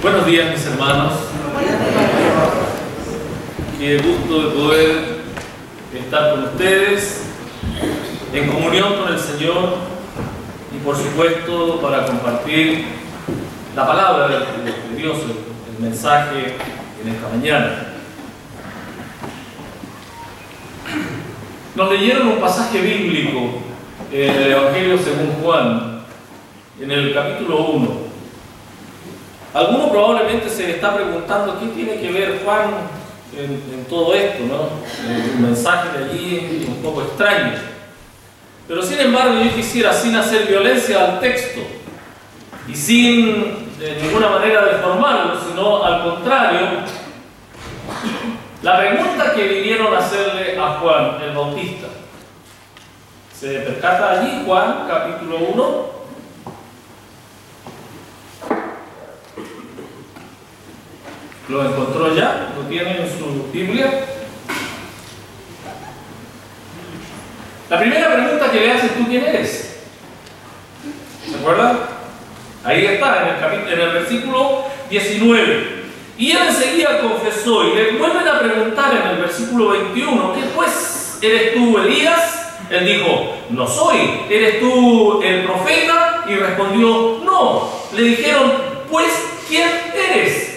Buenos días, mis hermanos. Qué gusto de poder estar con ustedes en comunión con el Señor y por supuesto para compartir la palabra de Dios, el mensaje en esta mañana. Nos leyeron un pasaje bíblico en el Evangelio según Juan, en el capítulo 1. Alguno probablemente se está preguntando qué tiene que ver Juan en todo esto, ¿no? Un mensaje de allí un poco extraño. Pero sin embargo yo quisiera, sin hacer violencia al texto y sin de ninguna manera deformarlo, sino al contrario, la pregunta que vinieron a hacerle a Juan el Bautista. Se percata allí Juan capítulo 1. ¿Lo encontró ya? ¿Lo tiene en su Biblia? La primera pregunta que le hace: ¿tú quién eres? ¿Se acuerdan? Ahí está, en el versículo 19. Y él enseguida confesó, y le vuelven a preguntar en el versículo 21, ¿qué pues? ¿Eres tú Elías? Él dijo, no soy. ¿Eres tú el profeta? Y respondió, no. Le dijeron, pues, ¿quién eres?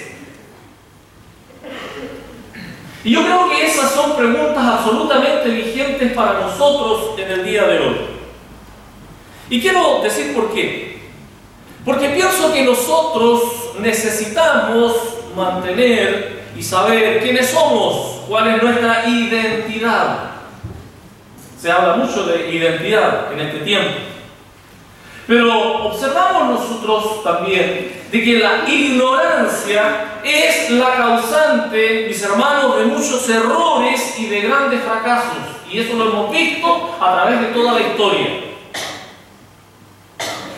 Y yo creo que esas son preguntas absolutamente vigentes para nosotros en el día de hoy. Y quiero decir por qué. Porque pienso que nosotros necesitamos mantener y saber quiénes somos, cuál es nuestra identidad. Se habla mucho de identidad en este tiempo. Pero observamos nosotros también de que la ignorancia es la causante, mis hermanos, de muchos errores y de grandes fracasos. Y eso lo hemos visto a través de toda la historia.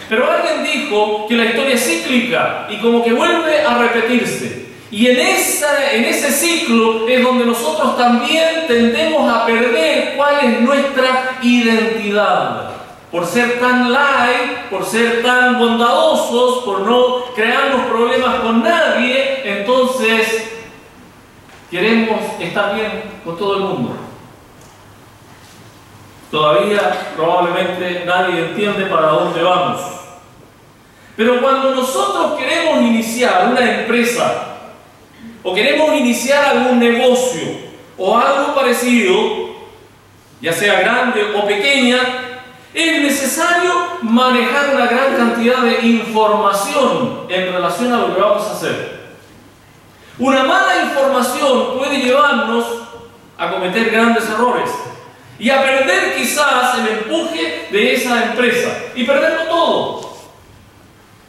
Pero alguien dijo que la historia es cíclica y como que vuelve a repetirse. Y en ese ciclo es donde nosotros también tendemos a perder cuál es nuestra identidad. Por ser tan light, por ser tan bondadosos, por no crearnos problemas con nadie, entonces queremos estar bien con todo el mundo. Todavía probablemente nadie entiende para dónde vamos. Pero cuando nosotros queremos iniciar una empresa, o queremos iniciar algún negocio, o algo parecido, ya sea grande o pequeña, es necesario manejar una gran cantidad de información en relación a lo que vamos a hacer. Una mala información puede llevarnos a cometer grandes errores y a perder quizás el empuje de esa empresa y perderlo todo.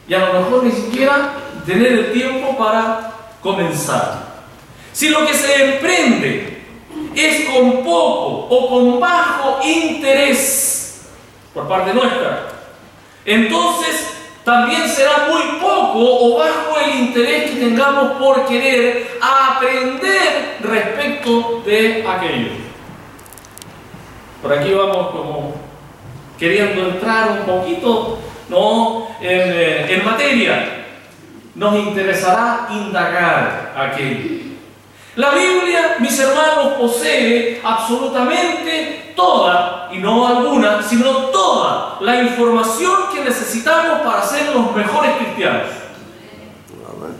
Y a lo mejor ni siquiera tener el tiempo para comenzar. Si lo que se emprende es con poco o con bajo interés por parte nuestra, entonces también será muy poco o bajo el interés que tengamos por querer aprender respecto de aquello. Por aquí vamos como queriendo entrar un poquito, ¿no?, en materia. Nos interesará indagar aquello. La Biblia, mis hermanos, posee absolutamente toda, y no alguna, sino toda la información que necesitamos para ser los mejores cristianos.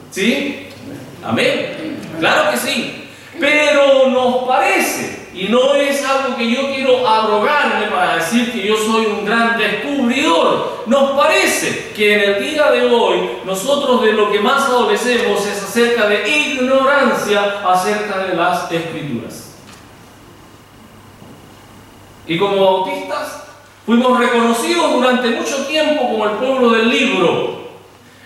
¿Sí? Amén. Claro que sí. Pero nos parece, y no es algo que yo quiero abrogarme para decir que yo soy un gran descubridor, nos parece que en el día de hoy nosotros de lo que más adolecemos es acerca de ignorancia acerca de las Escrituras. Y como bautistas fuimos reconocidos durante mucho tiempo como el pueblo del libro.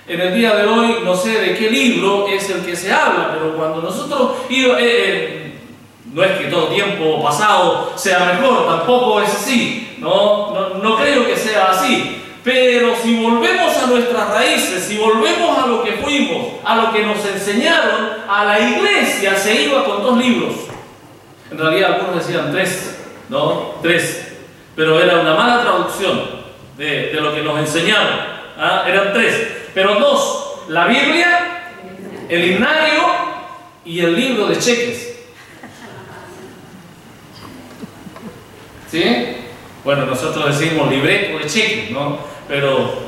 En el día de hoy no sé de qué libro es el que se habla, pero cuando nosotros no es que todo tiempo pasado sea mejor, tampoco es así, no creo que sea así. Pero si volvemos a nuestras raíces, si volvemos a lo que fuimos, a lo que nos enseñaron, a la iglesia se iba con 2 libros. En realidad algunos decían 3, ¿no? 3. Pero era una mala traducción de lo que nos enseñaron. Eran 3, pero 2, la Biblia el himnario y el libro de cheques. ¿Sí? Bueno, nosotros decimos libreto de cheques, ¿no? Pero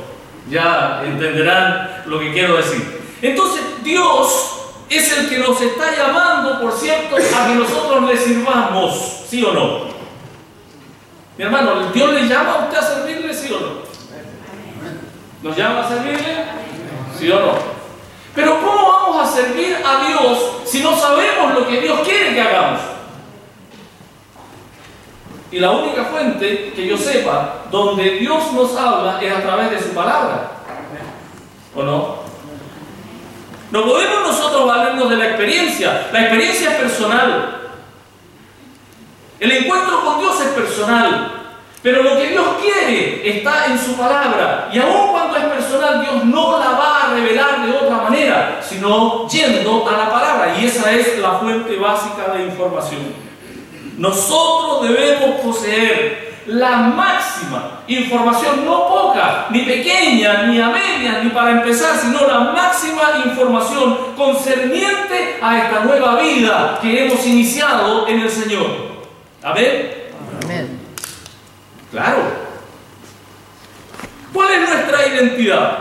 ya entenderán lo que quiero decir. Entonces, Dios es el que nos está llamando, por cierto, a que nosotros le sirvamos, ¿sí o no? Mi hermano, ¿Dios le llama a usted a servirle, sí o no? ¿Nos llama a servirle? ¿Sí o no? Pero ¿cómo vamos a servir a Dios si no sabemos lo que Dios quiere que hagamos? Y la única fuente que yo sepa donde Dios nos habla es a través de su palabra. ¿O no? No podemos nosotros valernos de la experiencia. La experiencia es personal. El encuentro con Dios es personal. Pero lo que Dios quiere está en su palabra. Y aun cuando es personal, Dios no la va a revelar de otra manera, sino yendo a la palabra. Y esa es la fuente básica de información. Nosotros debemos poseer la máxima información, no poca, ni pequeña, ni a medias, ni para empezar, sino la máxima información concerniente a esta nueva vida que hemos iniciado en el Señor. ¿Amén? Amén. Claro. ¿Cuál es nuestra identidad?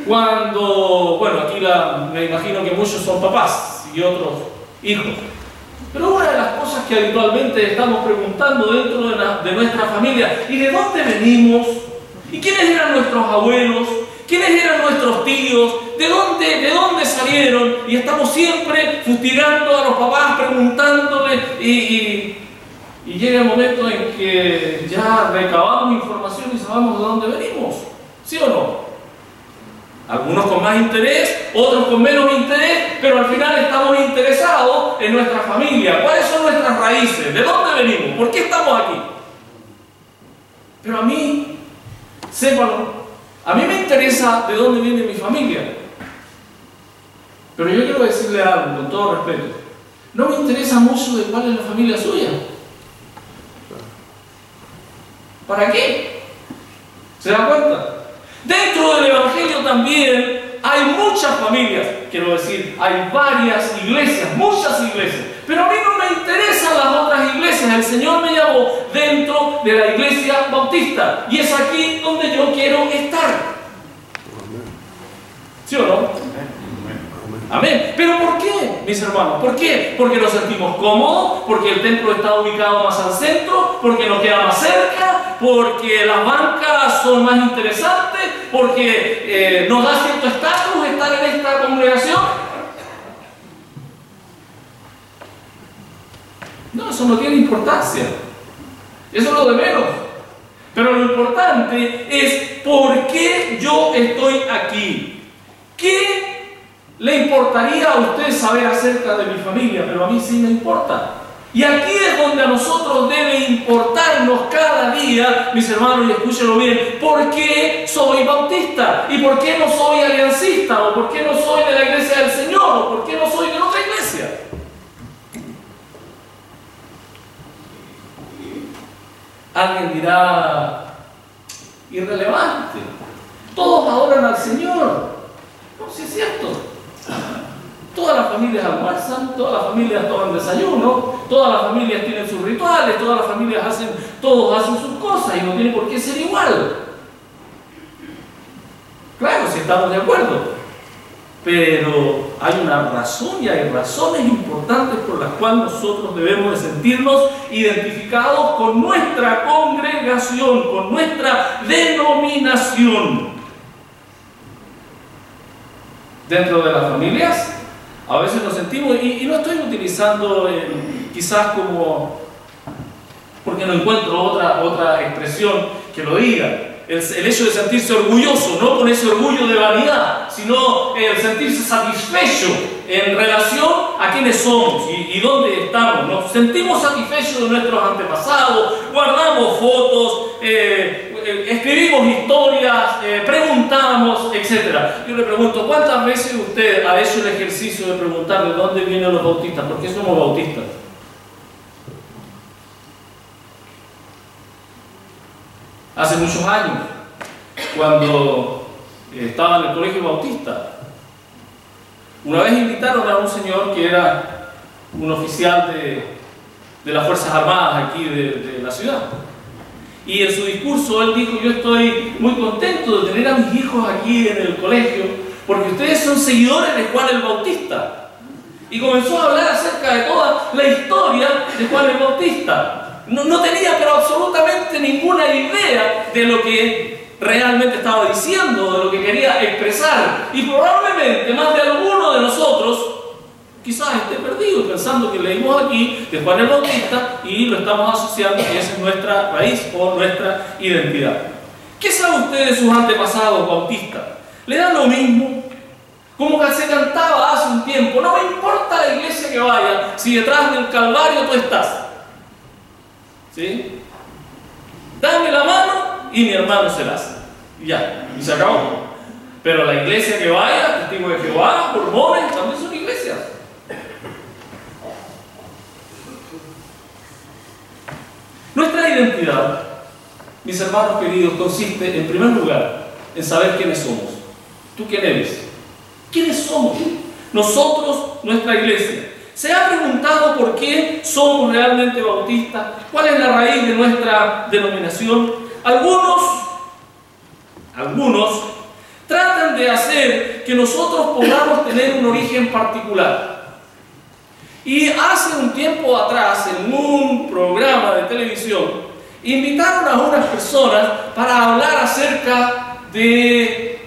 Cuando, bueno, aquí me imagino que muchos son papás y otros hijos. Pero una de las cosas que habitualmente estamos preguntando dentro de nuestra familia, ¿y de dónde venimos? ¿Y quiénes eran nuestros abuelos? ¿Quiénes eran nuestros tíos? ¿De dónde salieron? Y estamos siempre fustigando a los papás, preguntándoles, y llega el momento en que ya recabamos información y sabemos de dónde venimos. ¿Sí o no? Algunos con más interés, otros con menos interés, pero al final estamos interesados en nuestra familia. ¿Cuáles son nuestras raíces? ¿De dónde venimos? ¿Por qué estamos aquí? Pero a mí, sépanlo, a mí me interesa de dónde viene mi familia. Pero yo quiero decirle algo, con todo respeto. No me interesa mucho de cuál es la familia suya. ¿Para qué? ¿Se dan cuenta? Dentro del Evangelio también hay muchas familias, quiero decir, hay varias iglesias, muchas iglesias, pero a mí no me interesan las otras iglesias. El Señor me llamó dentro de la iglesia bautista y es aquí donde yo quiero estar. ¿Sí o no? Amén. ¿Pero por qué, mis hermanos? ¿Por qué? Porque nos sentimos cómodos, porque el templo está ubicado más al centro, porque nos queda más cerca, porque las bancas son más interesantes, porque nos da cierto estatus estar en esta congregación. No, eso no tiene importancia. Eso es lo de menos. Pero lo importante es por qué yo estoy aquí. ¿Qué le importaría a usted saber acerca de mi familia? Pero a mí sí me importa. Y aquí es donde a nosotros debe importarnos cada día, mis hermanos, y escúchenlo bien, ¿por qué soy bautista? ¿Y por qué no soy aliancista? ¿O por qué no soy de la iglesia del Señor? ¿O por qué no soy de otra iglesia? Alguien dirá, irrelevante. Todos adoran al Señor. No, sí es cierto. Todas las familias almuerzan, todas las familias toman desayuno, todas las familias tienen sus rituales, todas las familias todos hacen sus cosas y no tiene por qué ser igual. Claro, si estamos de acuerdo. Pero hay una razón y hay razones importantes por las cuales nosotros debemos de sentirnos identificados con nuestra congregación, con nuestra denominación. Dentro de las familias, a veces nos sentimos, y no estoy utilizando quizás como, porque no encuentro otra expresión que lo diga, el hecho de sentirse orgulloso, no con ese orgullo de vanidad, sino el sentirse satisfecho en relación a quiénes somos y dónde estamos. Nos sentimos satisfechos de nuestros antepasados, guardamos fotos, escribimos historias, preguntamos, etc. Yo le pregunto, ¿cuántas veces usted ha hecho el ejercicio de preguntar de dónde vienen los bautistas? ¿Por qué somos bautistas? Hace muchos años, cuando estaba en el colegio bautista, Una vez invitaron a un señor que era un oficial de las Fuerzas Armadas aquí de la ciudad. Y en su discurso él dijo: yo estoy muy contento de tener a mis hijos aquí en el colegio porque ustedes son seguidores de Juan el Bautista. Y comenzó a hablar acerca de toda la historia de Juan el Bautista. No tenía pero absolutamente ninguna idea de lo que realmente estaba diciendo, de lo que quería expresar. Y probablemente más de alguno de nosotros quizás esté perdido pensando que leímos aquí de Juan el Bautista y lo estamos asociando que esa es nuestra raíz o nuestra identidad. ¿Qué sabe usted de sus antepasados bautistas? ¿Le da lo mismo? Como que se cantaba hace un tiempo: no me importa la iglesia que vaya, si detrás del Calvario tú estás. ¿Sí? Dame la mano y mi hermano se la hace. Ya, y se acabó. Pero la iglesia que vaya, Testigos de Jehová, Mormones, también son iglesias. Nuestra identidad, mis hermanos queridos, consiste en primer lugar en saber quiénes somos. ¿Tú quién eres? ¿Quiénes somos? Nosotros, nuestra iglesia. ¿Se ha preguntado por qué somos realmente bautistas? ¿Cuál es la raíz de nuestra denominación? Algunos tratan de hacer que nosotros podamos tener un origen particular. Y hace un tiempo atrás, en un programa de televisión, invitaron a unas personas para hablar acerca de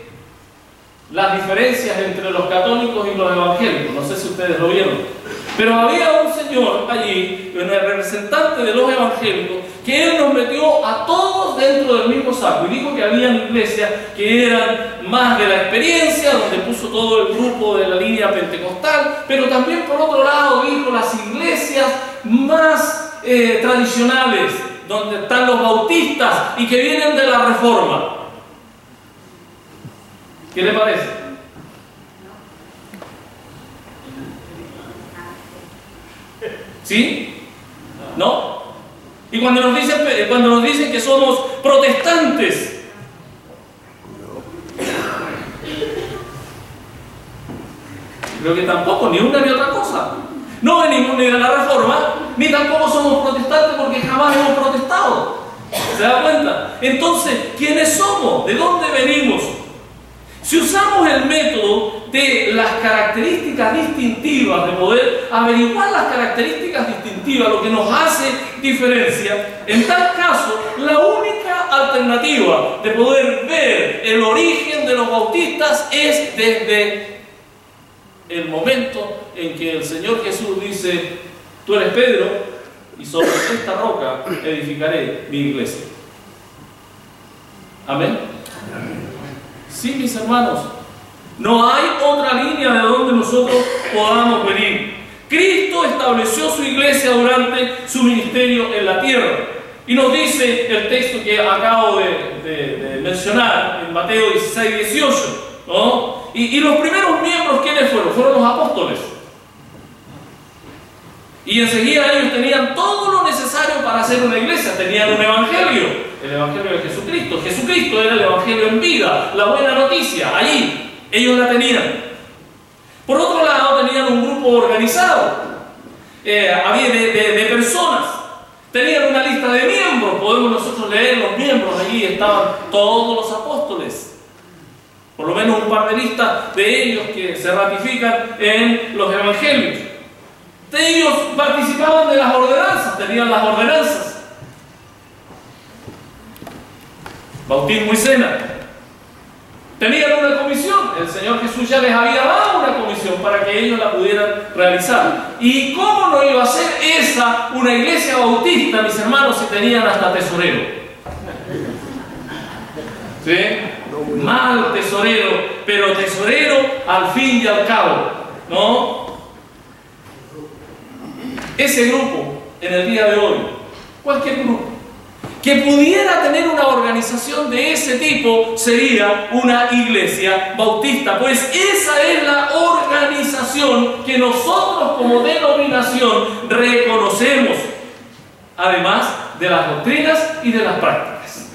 las diferencias entre los católicos y los evangélicos. No sé si ustedes lo vieron, pero había un señor allí, un representante de los evangélicos, que él nos metió a todos dentro del mismo saco y dijo que había iglesias que eran más de la experiencia, donde puso todo el grupo de la línea pentecostal, pero también por otro lado dijo las iglesias más tradicionales, donde están los bautistas y que vienen de la Reforma. ¿Qué le parece? ¿Sí? ¿No? Y cuando nos dicen que somos protestantes, creo que tampoco, ni una ni otra cosa. No venimos ni de la Reforma, ni tampoco somos protestantes porque jamás hemos protestado. ¿Se da cuenta? Entonces, ¿quiénes somos? ¿De dónde venimos? Si usamos el método de las características distintivas, de poder averiguar las características distintivas, lo que nos hace diferencia, en tal caso, la única alternativa de poder ver el origen de los bautistas es desde el momento en que el Señor Jesús dice: tú eres Pedro, y sobre esta roca edificaré mi iglesia. Amén. Sí, mis hermanos, no hay otra línea de donde nosotros podamos venir. Cristo estableció su iglesia durante su ministerio en la tierra. Y nos dice el texto que acabo de mencionar en Mateo 16, 18, ¿no? Y los primeros miembros, ¿quiénes fueron? Fueron los apóstoles. Y enseguida ellos tenían todo lo necesario para hacer una iglesia. Tenían un evangelio, el evangelio de Jesucristo. Jesucristo era el evangelio en vida, la buena noticia. Allí ellos la tenían. Por otro lado, tenían un grupo organizado. Había de personas. Tenían una lista de miembros. Podemos nosotros leer los miembros. Allí estaban todos los apóstoles. Por lo menos un par de listas de ellos que se ratifican en los evangelios. Ellos participaban de las ordenanzas, tenían las ordenanzas. Bautismo y cena. Tenían una comisión. El Señor Jesús ya les había dado una comisión para que ellos la pudieran realizar. ¿Y cómo no iba a ser esa una iglesia bautista, mis hermanos, si tenían hasta tesorero? ¿Sí? Mal tesorero, pero tesorero al fin y al cabo, ¿no? Ese grupo, en el día de hoy, cualquier grupo, que pudiera tener una organización de ese tipo, sería una iglesia bautista. Pues esa es la organización que nosotros como denominación reconocemos, además de las doctrinas y de las prácticas,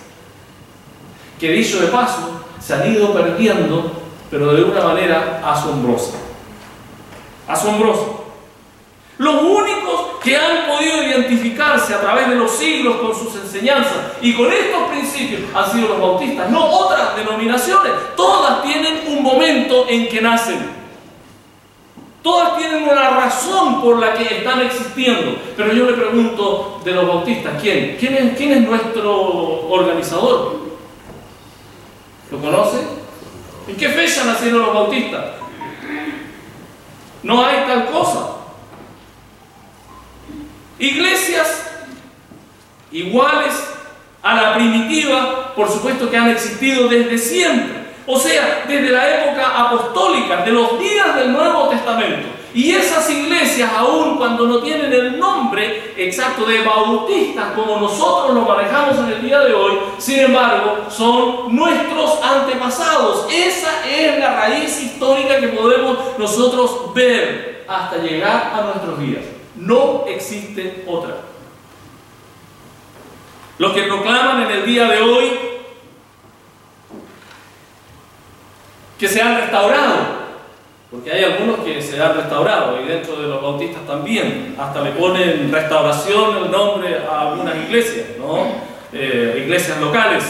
que dicho de paso, se han ido perdiendo, pero de una manera asombrosa. Asombroso. Los únicos que han podido identificarse a través de los siglos con sus enseñanzas y con estos principios han sido los bautistas, no otras denominaciones. Todas tienen un momento en que nacen. Todas tienen una razón por la que están existiendo. Pero yo le pregunto de los bautistas, ¿quién es nuestro organizador? ¿Lo conoce? ¿En qué fecha nacieron los bautistas? No hay tal cosa. Iglesias iguales a la primitiva, por supuesto que han existido desde siempre. O sea, desde la época apostólica, de los días del Nuevo Testamento. Y esas iglesias, aun cuando no tienen el nombre exacto de bautistas, como nosotros lo manejamos en el día de hoy, sin embargo, son nuestros antepasados. Esa es la raíz histórica que podemos nosotros ver hasta llegar a nuestros días. No existe otra. Los que proclaman en el día de hoy que se han restaurado, porque hay algunos que se han restaurado, y dentro de los bautistas también, hasta le ponen restauración el nombre a algunas iglesias, ¿no? Iglesias locales.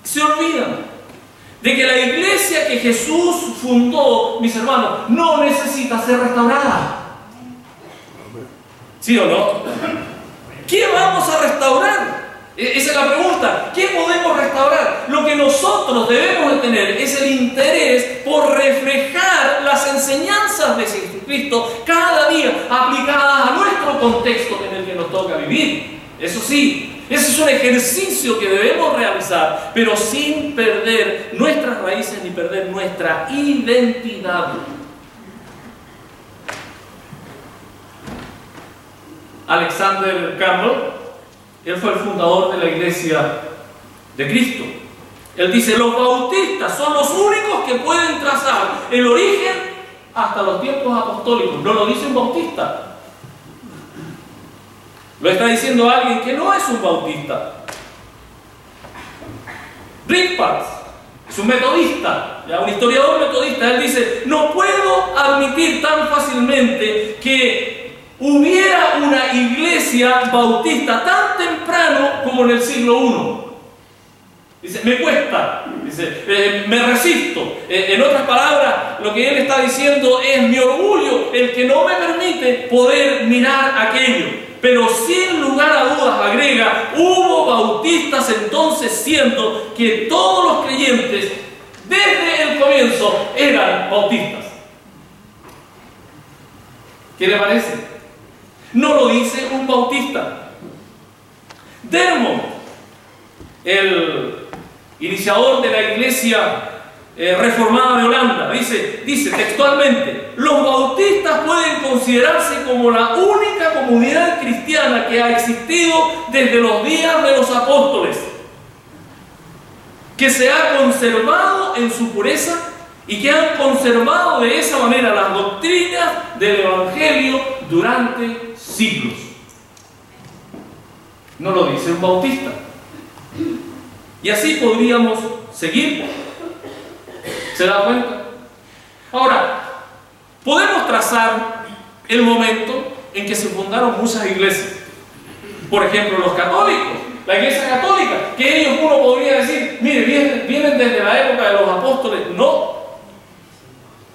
Se olvidan de que la iglesia que Jesús fundó, mis hermanos, no necesita ser restaurada. ¿Sí o no? ¿Qué vamos a restaurar? Esa es la pregunta. ¿Qué podemos restaurar? Lo que nosotros debemos de tener es el interés por reflejar las enseñanzas de Jesucristo cada día aplicadas a nuestro contexto en el que nos toca vivir. Eso sí, ese es un ejercicio que debemos realizar, pero sin perder nuestras raíces ni perder nuestra identidad. Alexander Campbell, él fue el fundador de la Iglesia de Cristo. Él dice, los bautistas son los únicos que pueden trazar el origen hasta los tiempos apostólicos. No lo dice un bautista. Lo está diciendo alguien que no es un bautista. Rick Parks es un metodista, un historiador metodista. Él dice, no puedo admitir tan fácilmente que hubiera una iglesia bautista tan temprano como en el siglo I. Dice, me cuesta, dice, me resisto. En otras palabras, lo que él está diciendo es mi orgullo el que no me permite poder mirar aquello. Pero sin lugar a dudas, agrega, hubo bautistas entonces, siendo que todos los creyentes desde el comienzo eran bautistas. ¿Qué le parece? No lo dice un bautista. Dermot, el iniciador de la iglesia reformada de Holanda, dice textualmente, los bautistas pueden considerarse como la única comunidad cristiana que ha existido desde los días de los apóstoles, que se ha conservado en su pureza y que han conservado de esa manera las doctrinas del Evangelio durante siglos. No lo dice un bautista. Y así podríamos seguir. ¿Se da cuenta? Ahora, podemos trazar el momento en que se fundaron muchas iglesias. Por ejemplo, los católicos, la iglesia católica, que ellos uno podría decir, mire, vienen desde la época de los apóstoles. No.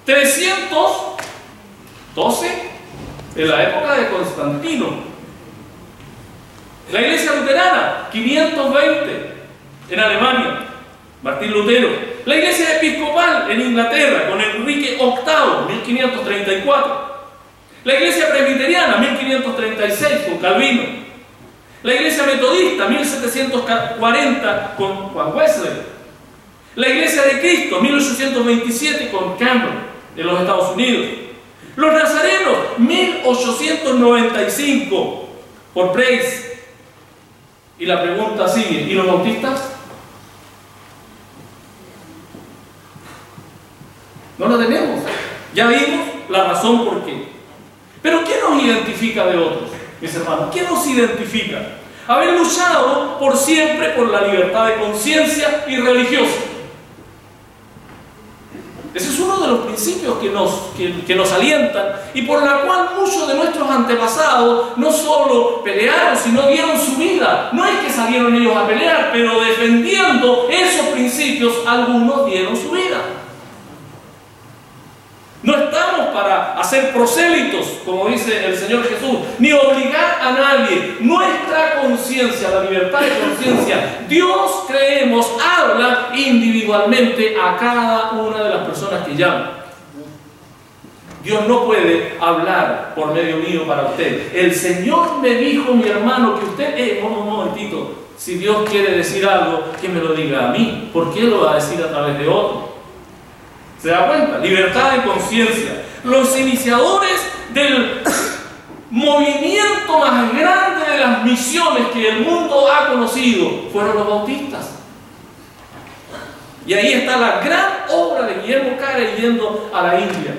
312, en la época de Constantino. La iglesia luterana, 520, en Alemania, Martín Lutero. La iglesia episcopal en Inglaterra, con Enrique VIII, 1534. La iglesia presbiteriana, 1536, con Calvino. La iglesia metodista, 1740, con Juan Wesley. La iglesia de Cristo, 1827, con Campbell, de los Estados Unidos. Los nazarenos, 1895, por Price. Y la pregunta sigue, ¿y los bautistas? No lo tenemos. Ya vimos la razón por qué. Pero ¿qué nos identifica de otros, mis hermanos? ¿Qué nos identifica? Haber luchado por siempre por la libertad de conciencia y religiosa. Ese es uno de los principios que nos alientan y por la cual muchos de nuestros antepasados no solo pelearon, sino dieron su vida. No es que salieron ellos a pelear, pero defendiendo esos principios, algunos dieron su vida. No estamos para hacer prosélitos, como dice el Señor Jesús, ni obligar a nadie. Nuestra conciencia, la libertad de conciencia, Dios, creemos, habla individualmente a cada una de las personas que llaman. Dios no puede hablar por medio mío para usted. El Señor me dijo, mi hermano, que usted, un momentito, si Dios quiere decir algo, que me lo diga a mí. ¿Por qué lo va a decir a través de otro? ¿Se da cuenta? Libertad de conciencia. Los iniciadores del movimiento más grande de las misiones que el mundo ha conocido fueron los bautistas. Y ahí está la gran obra de Guillermo Carey yendo a la India.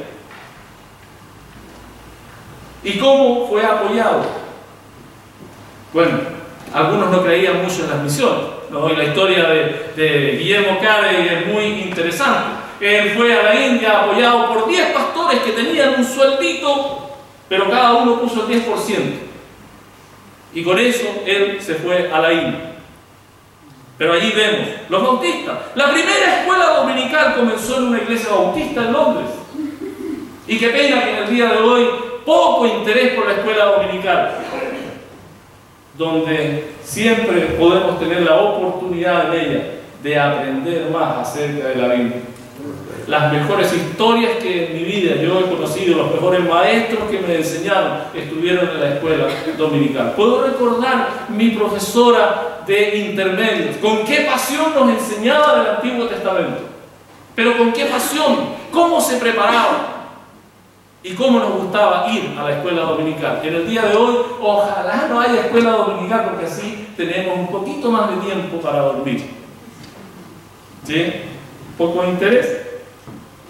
¿Y cómo fue apoyado? Bueno, algunos no creían mucho en las misiones, ¿no? Y la historia de Guillermo Carey es muy interesante. Él fue a la India apoyado por 10 pastores que tenían un sueldito, pero cada uno puso el 10%. Y con eso él se fue a la India. Pero allí vemos los bautistas. La primera escuela dominical comenzó en una iglesia bautista en Londres. Y qué pena que en el día de hoy poco interés por la escuela dominical, donde siempre podemos tener la oportunidad en ella de aprender más acerca de la Biblia. Las mejores historias que en mi vida yo he conocido, los mejores maestros que me enseñaron, estuvieron en la escuela dominical. Puedo recordar mi profesora de intermedios, con qué pasión nos enseñaba del Antiguo Testamento, pero con qué pasión, cómo se preparaba y cómo nos gustaba ir a la escuela dominical. En el día de hoy, ojalá no haya escuela dominical, porque así tenemos un poquito más de tiempo para dormir. ¿Sí? Poco interés.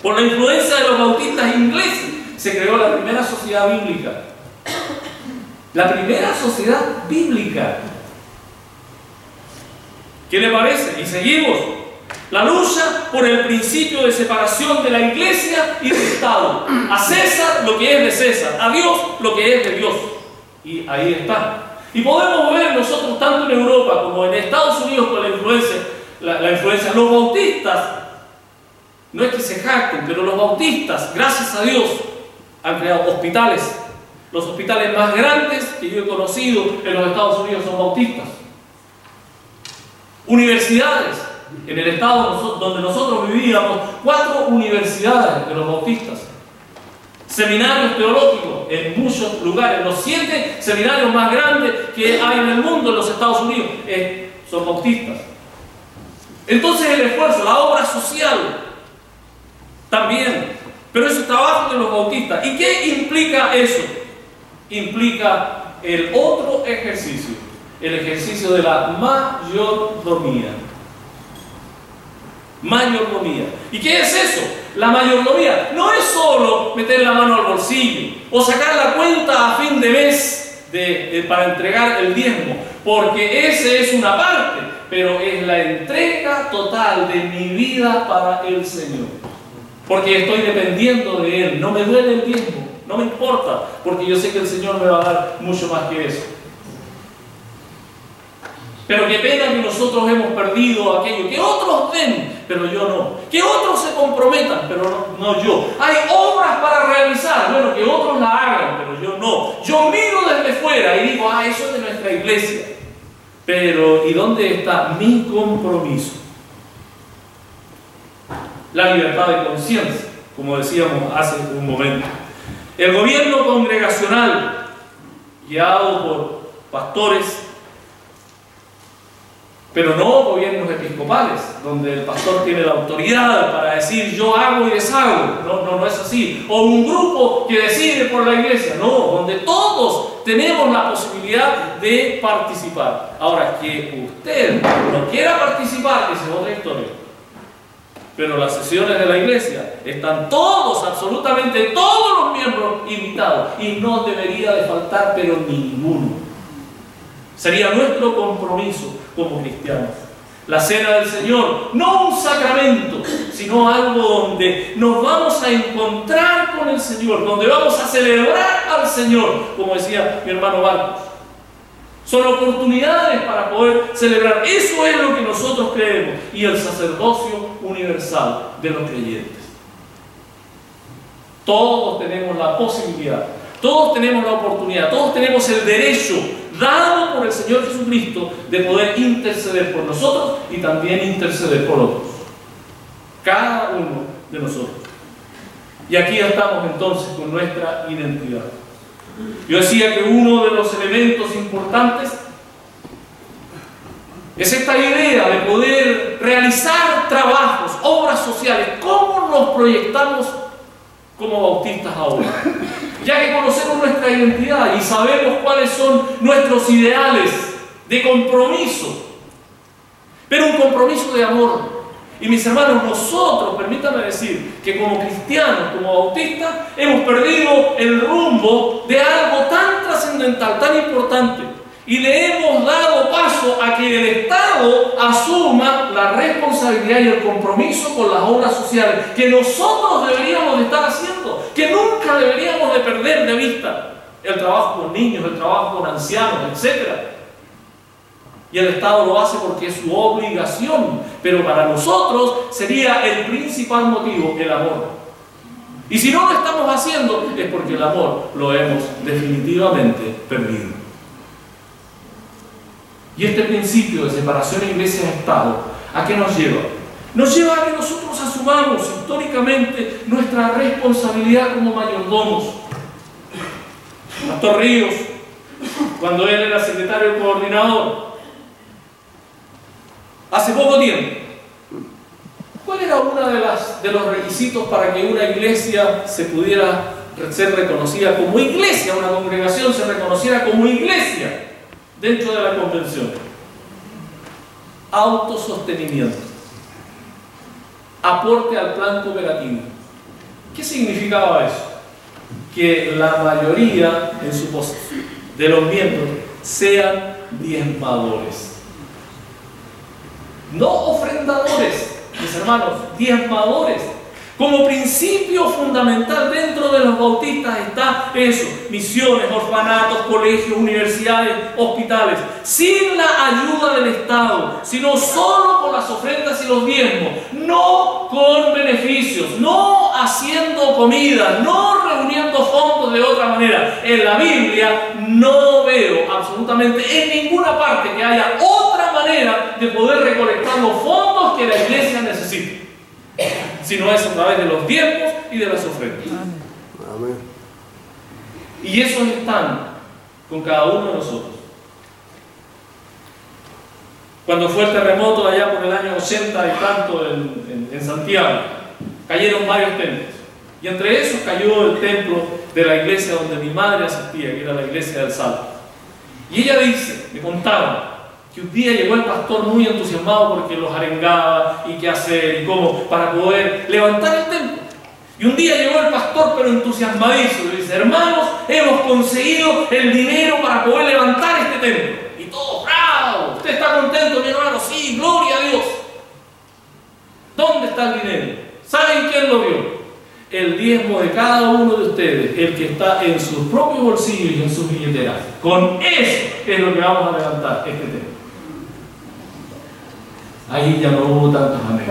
Por la influencia de los bautistas ingleses se creó la primera sociedad bíblica. La primera sociedad bíblica. ¿Qué le parece? Y seguimos. La lucha por el principio de separación de la iglesia y del Estado. A César lo que es de César, a Dios lo que es de Dios. Y ahí está. Y podemos ver nosotros tanto en Europa como en Estados Unidos con la influencia. Los bautistas, no es que se jacten, pero los bautistas, gracias a Dios, han creado hospitales. Los hospitales más grandes que yo he conocido en los Estados Unidos son bautistas. Universidades. En el estado donde nosotros vivíamos, 4 universidades de los bautistas. Seminarios teológicos en muchos lugares. Los 7 seminarios más grandes que hay en el mundo, en los Estados Unidos, son bautistas. Entonces el esfuerzo, la obra social, también. Pero eso es trabajo de los bautistas. ¿Y qué implica eso? Implica el otro ejercicio, el ejercicio de la mayordomía. Mayordomía. ¿Y qué es eso? La mayordomía no es solo meter la mano al bolsillo o sacar la cuenta a fin de mes para entregar el diezmo, porque ese es una parte, pero es la entrega total de mi vida para el Señor, porque estoy dependiendo de Él. No me duele el diezmo, no me importa, porque yo sé que el Señor me va a dar mucho más que eso. Pero qué pena que nosotros hemos perdido aquello. Que otros den, pero yo no. Que otros se comprometan, pero no yo. Hay obras para realizar, bueno, que otros la hagan, pero yo no. Yo miro desde fuera y digo, eso es de nuestra iglesia. Pero, ¿y dónde está mi compromiso? La libertad de conciencia, como decíamos hace un momento. El gobierno congregacional, guiado por pastores, pero no gobiernos episcopales, donde el pastor tiene la autoridad para decir yo hago y deshago. No es así. O un grupo que decide por la iglesia. No, donde todos tenemos la posibilidad de participar. Ahora, que usted no quiera participar, esa es otra historia. Pero las sesiones de la iglesia están todos, absolutamente todos los miembros invitados. Y no debería de faltar, pero ninguno. Sería nuestro compromiso como cristianos. La cena del Señor, no un sacramento, sino algo donde nos vamos a encontrar con el Señor, donde vamos a celebrar al Señor, como decía mi hermano Marcos. Son oportunidades para poder celebrar. Eso es lo que nosotros creemos, y el sacerdocio universal de los creyentes. Todos tenemos la posibilidad, todos tenemos la oportunidad, todos tenemos el derecho dado por el Señor Jesucristo de poder interceder por nosotros y también interceder por otros. Cada uno de nosotros. Y aquí estamos entonces con nuestra identidad. Yo decía que uno de los elementos importantes es esta idea de poder realizar trabajos, obras sociales. ¿Cómo nos proyectamos como bautistas ahora? Ya que conocemos nuestra identidad y sabemos cuáles son nuestros ideales de compromiso, pero un compromiso de amor. Y mis hermanos, nosotros, permítanme decir, que como cristianos, como bautistas, hemos perdido el rumbo de algo tan trascendental, tan importante, y le hemos dado paso a que el Estado asuma la responsabilidad y el compromiso con las obras sociales que nosotros deberíamos de estar haciendo, que nunca deberíamos de perder de vista. El trabajo con niños, el trabajo con ancianos, etc. Y el Estado lo hace porque es su obligación, pero para nosotros sería el principal motivo el amor. Y si no lo estamos haciendo es porque el amor lo hemos definitivamente perdido. Y este principio de separación iglesia-estado, ¿a qué nos lleva? Nos lleva a que nosotros asumamos históricamente nuestra responsabilidad como mayordomos. Pastor Ríos, cuando él era secretario coordinador, hace poco tiempo, ¿cuál era uno de los requisitos para que una iglesia se pudiera ser reconocida como iglesia, una congregación se reconociera como iglesia dentro de la convención? Autosostenimiento, aporte al plan cooperativo. ¿Qué significaba eso? Que la mayoría de los miembros sean diezmadores, no ofrendadores, mis hermanos, diezmadores. Como principio fundamental dentro de los bautistas está eso: misiones, orfanatos, colegios, universidades, hospitales, sin la ayuda del Estado, sino solo con las ofrendas y los diezmos, no con beneficios, no haciendo comida, no reuniendo fondos de otra manera. En la Biblia no veo absolutamente en ninguna parte que haya otra manera de poder recolectar los fondos que la iglesia necesita, sino es a través de los diezmos y de las ofrendas. Amén. Y esos están con cada uno de nosotros. Cuando fue el terremoto allá por el año 80 y tanto en Santiago, cayeron varios templos. Y entre esos cayó el templo de la iglesia donde mi madre asistía, que era la iglesia del Salto. Y ella dice, me contaba, que un día llegó el pastor muy entusiasmado porque los arengaba y qué hacer y cómo para poder levantar el templo. Y un día llegó el pastor pero entusiasmadísimo y dice: hermanos, hemos conseguido el dinero para poder levantar este templo. Y todos, bravo, ¿usted está contento, mi hermano? Sí, gloria a Dios. ¿Dónde está el dinero? ¿Saben quién lo dio? El diezmo de cada uno de ustedes, el que está en sus propios bolsillos y en sus billeteras. Con eso es lo que vamos a levantar este templo. Ahí ya no hubo tantos amén.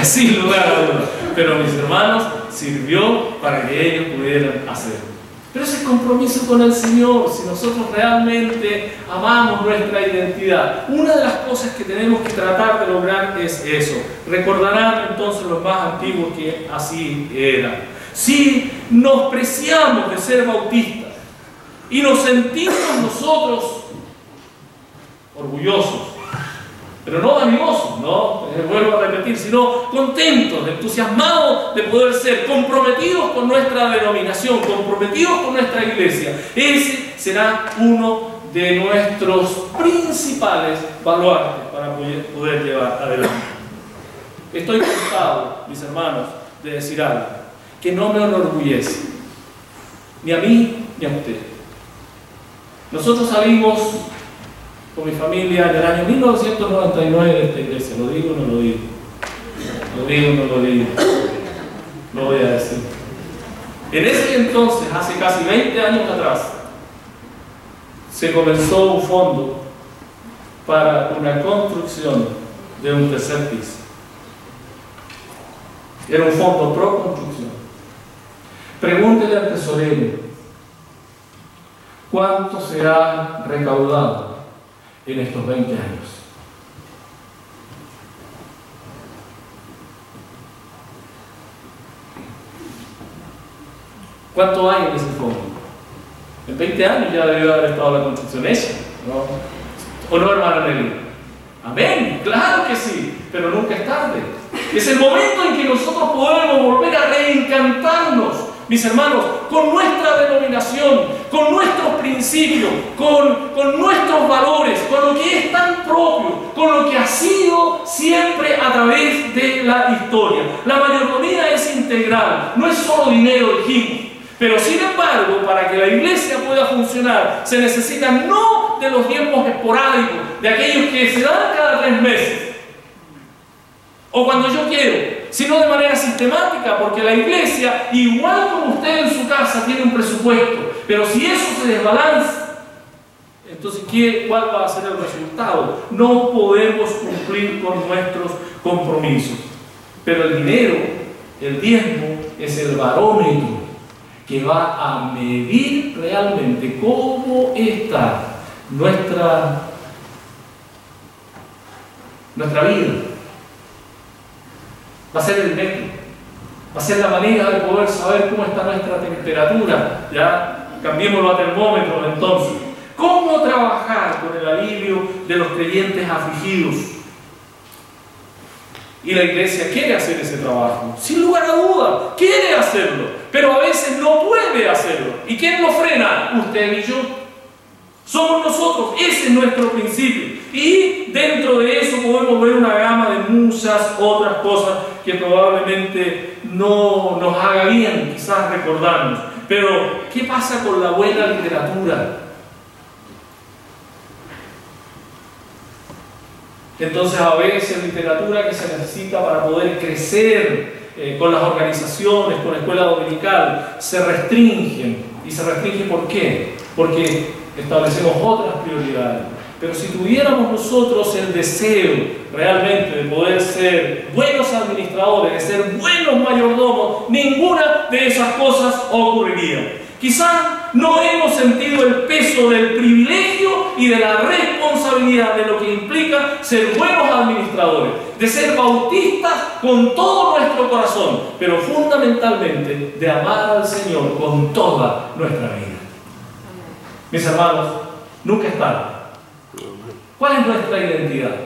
Sin lugar a dudas. Pero mis hermanos, sirvió para que ellos pudieran hacerlo. Pero ese compromiso con el Señor, si nosotros realmente amamos nuestra identidad, una de las cosas que tenemos que tratar de lograr es eso. Recordarán entonces los más antiguos que así era. Si nos preciamos de ser bautistas y nos sentimos nosotros orgullosos, pero no vanidosos, no, vuelvo a repetir, sino contentos, entusiasmados de poder ser, comprometidos con nuestra denominación, comprometidos con nuestra iglesia, ese será uno de nuestros principales baluartes para poder llevar adelante. Estoy cansado, mis hermanos, de decir algo que no me enorgullece, ni a mí ni a usted. Nosotros salimos con mi familia en el año 1999 en esta iglesia. ¿Lo digo o no lo digo? Lo digo o no lo digo. Lo voy a decir. En ese entonces, hace casi 20 años atrás, se comenzó un fondo para una construcción de un tercer piso. Era un fondo pro construcción. Pregúntele al tesorero cuánto se ha recaudado en estos 20 años. ¿Cuánto hay en ese fondo? En 20 años ya debió haber estado la construcción hecha, ¿no? ¿O no, hermano Nelly? Amén, claro que sí, pero nunca es tarde. Es el momento en que nosotros podemos volver a reencantarnos, mis hermanos, con nuestra denominación, con nuestros principios, con nuestros valores, con lo que es tan propio, con lo que ha sido siempre a través de la historia. La mayordomía es integral, no es solo dinero de gimos. Pero sin embargo, para que la iglesia pueda funcionar, se necesita no de los tiempos esporádicos, de aquellos que se dan cada 3 meses, o cuando yo quiero, sino de manera sistemática, porque la iglesia, igual como usted en su casa, tiene un presupuesto, pero si eso se desbalanza, entonces ¿cuál va a ser el resultado? No podemos cumplir con nuestros compromisos. Pero el dinero, el diezmo, es el barómetro que va a medir realmente cómo está nuestra vida. Va a ser el metro, va a ser la manera de poder saber cómo está nuestra temperatura. Ya cambiémoslo a termómetro entonces. ¿Cómo trabajar con el alivio de los creyentes afligidos? Y la iglesia quiere hacer ese trabajo, sin lugar a duda, quiere hacerlo, pero a veces no puede hacerlo. ¿Y quién lo frena? Usted y yo. Somos nosotros, ese es nuestro principio. Y dentro de eso podemos ver una gama de muchas otras cosas que probablemente no nos haga bien, quizás recordarnos. Pero, ¿qué pasa con la buena literatura? Entonces, a veces literatura que se necesita para poder crecer con las organizaciones, con la escuela dominical, se restringen. ¿Y se restringen por qué? Porque establecemos otras prioridades. Pero si tuviéramos nosotros el deseo realmente de poder ser buenos administradores, de ser buenos mayordomos, ninguna de esas cosas ocurriría. Quizás no hemos sentido el peso del privilegio y de la responsabilidad de lo que implica ser buenos administradores, de ser bautistas con todo nuestro corazón, pero fundamentalmente de amar al Señor con toda nuestra vida. Mis hermanos, nunca es tarde. ¿Cuál es nuestra identidad?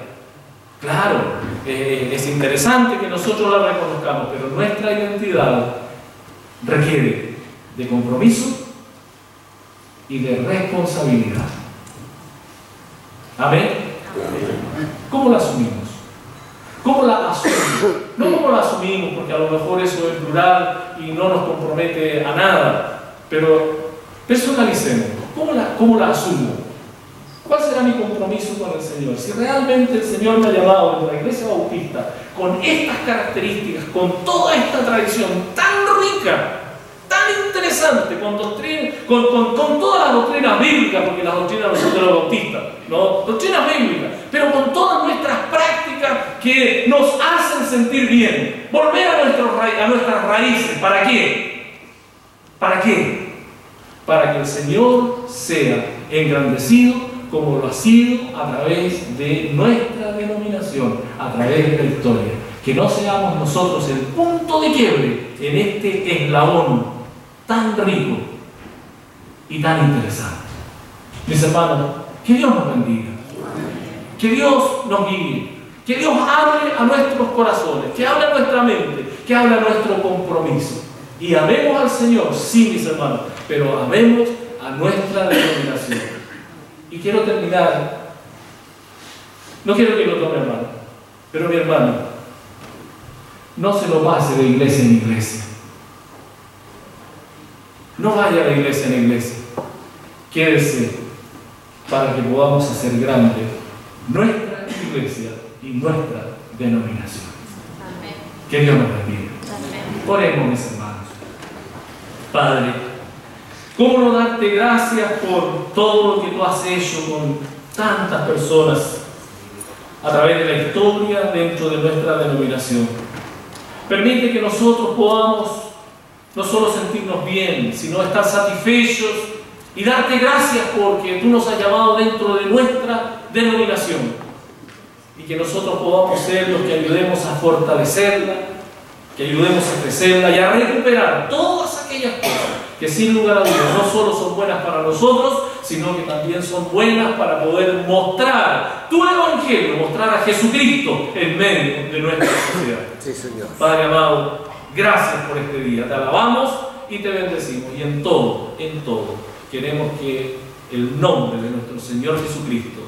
Claro, es interesante que nosotros la reconozcamos, pero nuestra identidad requiere de compromiso y de responsabilidad. ¿Amén? ¿Cómo la asumimos? ¿Cómo la asumimos? No cómo la asumimos, porque a lo mejor eso es plural y no nos compromete a nada, pero personalicemos. ¿Cómo la asumo? ¿Cuál será mi compromiso con el Señor? Si realmente el Señor me ha llamado en la Iglesia Bautista con estas características, con toda esta tradición tan rica, tan interesante, con todas las doctrinas bíblicas, porque las doctrinas no son de los bautistas, ¿no? Doctrinas bíblicas, pero con todas nuestras prácticas que nos hacen sentir bien, volver a nuestras raíces. ¿Para qué? ¿Para qué? Para que el Señor sea engrandecido como lo ha sido a través de nuestra denominación, a través de la historia. Que no seamos nosotros el punto de quiebre en este eslabón tan rico y tan interesante. Mis hermanos, que Dios nos bendiga, que Dios nos guíe, que Dios hable a nuestros corazones, que hable a nuestra mente, que hable a nuestro compromiso. Y amemos al Señor, sí, mis hermanos, pero amemos a nuestra denominación. Y quiero terminar, no quiero que lo tome hermano, pero mi hermano, no se lo pase de iglesia en iglesia. No vaya de iglesia en iglesia. Quédese para que podamos hacer grande nuestra iglesia y nuestra denominación. Amén. Que Dios nos bendiga. Amén. Oremos, mis hermanos. Padre, ¿cómo no darte gracias por todo lo que tú has hecho con tantas personas a través de la historia dentro de nuestra denominación? Permite que nosotros podamos no solo sentirnos bien, sino estar satisfechos y darte gracias porque tú nos has llamado dentro de nuestra denominación y que nosotros podamos ser los que ayudemos a fortalecerla, que ayudemos a crecerla y a recuperar todas aquellas cosas que sin lugar a dudas no solo son buenas para nosotros, sino que también son buenas para poder mostrar tu evangelio, mostrar a Jesucristo en medio de nuestra sociedad. Sí, Señor. Padre amado, gracias por este día. Te alabamos y te bendecimos. Y en todo, queremos que el nombre de nuestro Señor Jesucristo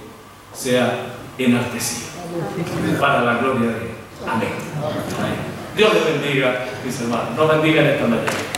sea enaltecido. Para la gloria de Dios. Amén. Amén. Dios les bendiga, mis hermanos. Nos bendiga en esta mañana.